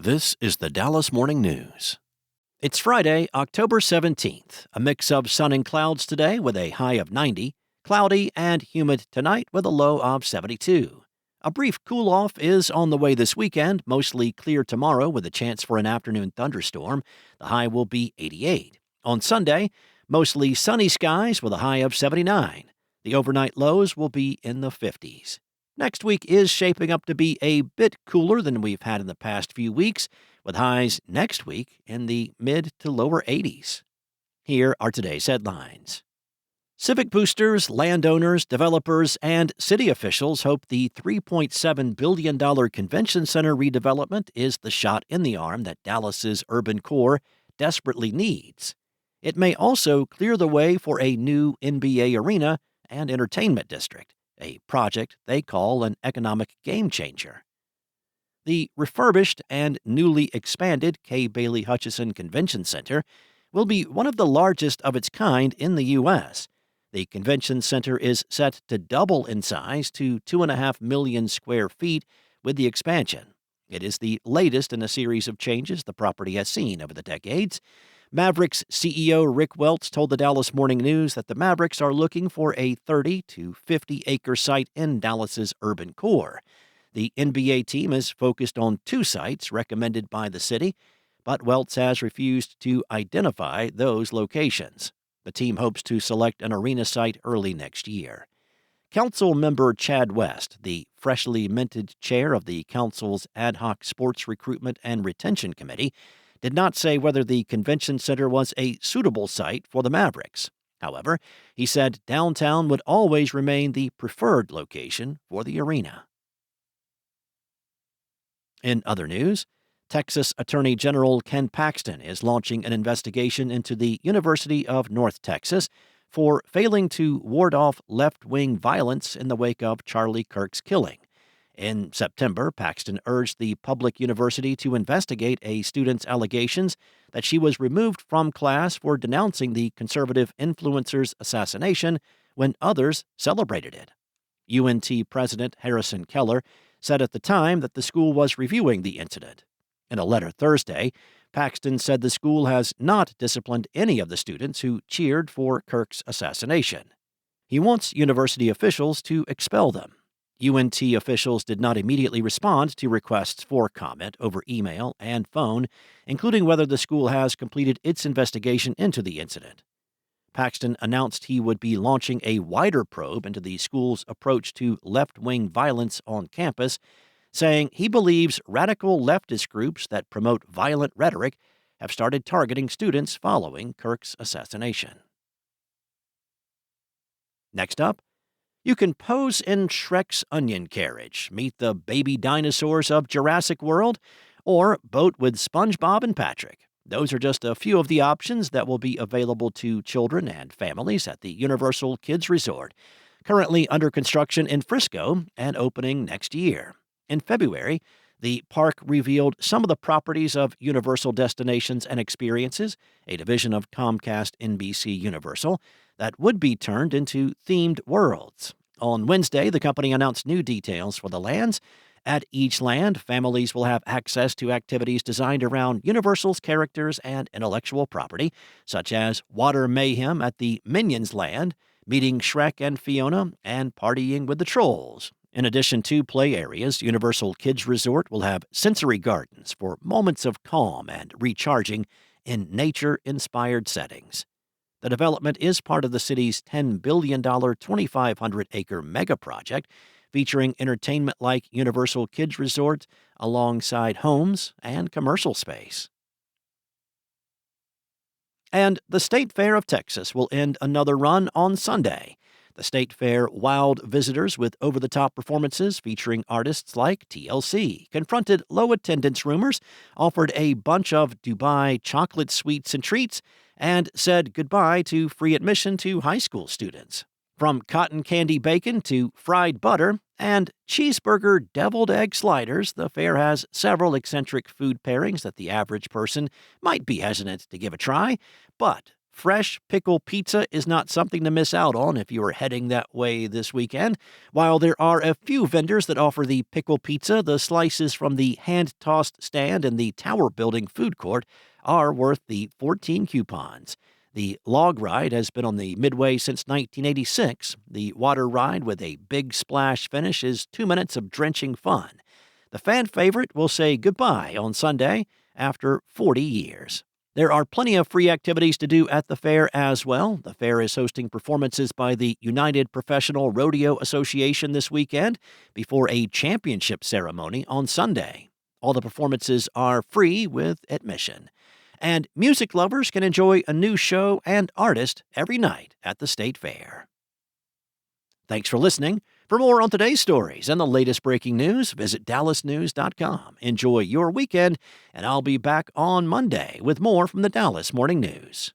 This is the Dallas Morning News. It's Friday, October 17th. A mix of sun and clouds today with a high of 90, cloudy and humid tonight with a low of 72. A brief cool-off is on the way this weekend, mostly clear tomorrow with a chance for an afternoon thunderstorm. The high will be 88. On Sunday, mostly sunny skies with a high of 79. The overnight lows will be in the 50s. Next week is shaping up to be a bit cooler than we've had in the past few weeks, with highs next week in the mid to lower 80s. Here are today's headlines. Civic boosters, landowners, developers, and city officials hope the $3.7 billion convention center redevelopment is the shot in the arm that Dallas's urban core desperately needs. It may also clear the way for a new NBA arena and entertainment district, a project they call an economic game changer. The refurbished and newly expanded K. Bailey Hutchison Convention Center will be one of the largest of its kind in the U.S. The convention center is set to double in size to 2.5 million square feet with the expansion. It is the latest in a series of changes the property has seen over the decades. Mavericks CEO Rick Welts told the Dallas Morning News that the Mavericks are looking for a 30 to 50-acre site in Dallas's urban core. The NBA team is focused on 2 sites recommended by the city, but Welts has refused to identify those locations. The team hopes to select an arena site early next year. Council member Chad West, the freshly minted chair of the council's ad hoc sports recruitment and retention committee, did not say whether the convention center was a suitable site for the Mavericks. However, he said downtown would always remain the preferred location for the arena. In other news, Texas Attorney General Ken Paxton is launching an investigation into the University of North Texas for failing to ward off left-wing violence in the wake of Charlie Kirk's killing. In September, Paxton urged the public university to investigate a student's allegations that she was removed from class for denouncing the conservative influencer's assassination when others celebrated it. UNT President Harrison Keller said at the time that the school was reviewing the incident. In a letter Thursday, Paxton said the school has not disciplined any of the students who cheered for Kirk's assassination. He wants university officials to expel them. UNT officials did not immediately respond to requests for comment over email and phone, including whether the school has completed its investigation into the incident. Paxton announced he would be launching a wider probe into the school's approach to left-wing violence on campus, saying he believes radical leftist groups that promote violent rhetoric have started targeting students following Kirk's assassination. Next up, you can pose in Shrek's onion carriage, meet the baby dinosaurs of Jurassic World, or boat with SpongeBob and Patrick. Those are just a few of the options that will be available to children and families at the Universal Kids Resort, currently under construction in Frisco and opening next year. In February, the park revealed some of the properties of Universal Destinations and Experiences, a division of Comcast NBC Universal, that would be turned into themed worlds. On Wednesday, the company announced new details for the lands. At each land, families will have access to activities designed around Universal's characters and intellectual property, such as Water Mayhem at the Minions Land, meeting Shrek and Fiona, and partying with the Trolls. In addition to play areas, Universal Kids Resort will have sensory gardens for moments of calm and recharging in nature-inspired settings. The development is part of the city's $10 billion 2,500-acre mega project, featuring entertainment like Universal Kids Resort alongside homes and commercial space. And the State Fair of Texas will end another run on Sunday. The State Fair wowed visitors with over-the-top performances featuring artists like TLC, confronted low attendance rumors, offered a bunch of Dubai chocolate sweets and treats, and said goodbye to free admission to high school students. From cotton candy bacon to fried butter and cheeseburger deviled egg sliders, the fair has several eccentric food pairings that the average person might be hesitant to give a try, but fresh pickle pizza is not something to miss out on if you are heading that way this weekend. While there are a few vendors that offer the pickle pizza, the slices from the hand-tossed stand in the Tower Building food court are worth the 14 coupons. The log ride has been on the Midway since 1986. The water ride with a big splash finish is 2 minutes of drenching fun. The fan favorite will say goodbye on Sunday after 40 years. There are plenty of free activities to do at the fair as well. The fair is hosting performances by the United Professional Rodeo Association this weekend before a championship ceremony on Sunday. All the performances are free with admission. And music lovers can enjoy a new show and artist every night at the State Fair. Thanks for listening. For more on today's stories and the latest breaking news, visit dallasnews.com. Enjoy your weekend, and I'll be back on Monday with more from the Dallas Morning News.